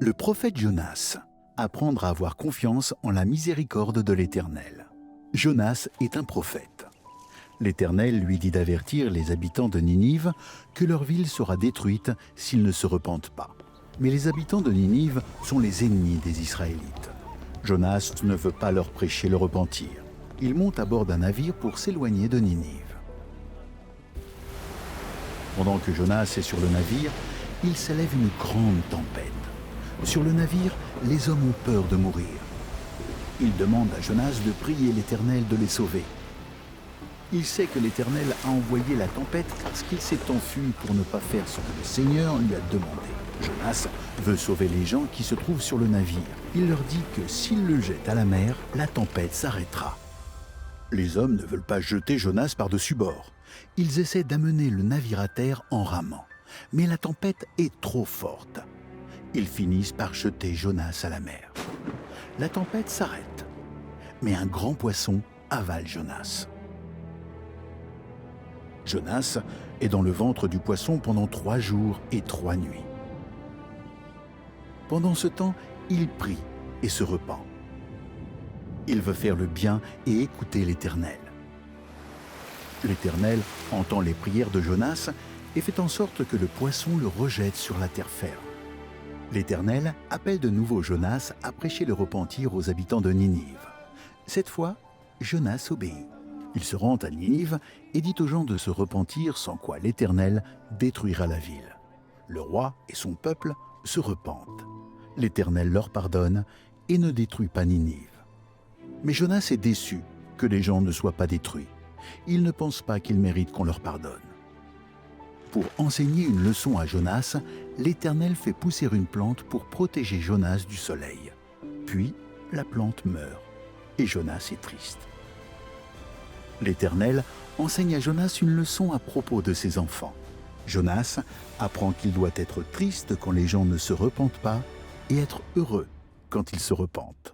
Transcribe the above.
Le prophète Jonas, apprendre à avoir confiance en la miséricorde de l'Éternel. Jonas est un prophète. L'Éternel lui dit d'avertir les habitants de Ninive que leur ville sera détruite s'ils ne se repentent pas. Mais les habitants de Ninive sont les ennemis des Israélites. Jonas ne veut pas leur prêcher le repentir. Il monte à bord d'un navire pour s'éloigner de Ninive. Pendant que Jonas est sur le navire, il s'élève une grande tempête. Sur le navire, les hommes ont peur de mourir. Ils demandent à Jonas de prier l'Éternel de les sauver. Il sait que l'Éternel a envoyé la tempête parce qu'il s'est enfui pour ne pas faire ce que le Seigneur lui a demandé. Jonas veut sauver les gens qui se trouvent sur le navire. Il leur dit que s'il le jette à la mer, la tempête s'arrêtera. Les hommes ne veulent pas jeter Jonas par-dessus bord. Ils essaient d'amener le navire à terre en ramant. Mais la tempête est trop forte. Ils finissent par jeter Jonas à la mer. La tempête s'arrête. Mais un grand poisson avale Jonas. Jonas est dans le ventre du poisson pendant 3 jours et 3 nuits. Pendant ce temps, il prie et se repent. Il veut faire le bien et écouter l'Éternel. L'Éternel entend les prières de Jonas et fait en sorte que le poisson le rejette sur la terre ferme. L'Éternel appelle de nouveau Jonas à prêcher le repentir aux habitants de Ninive. Cette fois, Jonas obéit. Il se rend à Ninive et dit aux gens de se repentir, sans quoi l'Éternel détruira la ville. Le roi et son peuple se repentent. L'Éternel leur pardonne et ne détruit pas Ninive. Mais Jonas est déçu que les gens ne soient pas détruits. Il ne pense pas qu'il mérite qu'on leur pardonne. Pour enseigner une leçon à Jonas, l'Éternel fait pousser une plante pour protéger Jonas du soleil. Puis, la plante meurt et Jonas est triste. L'Éternel enseigne à Jonas une leçon à propos de ses enfants. Jonas apprend qu'il doit être triste quand les gens ne se repentent pas et être heureux quand ils se repentent.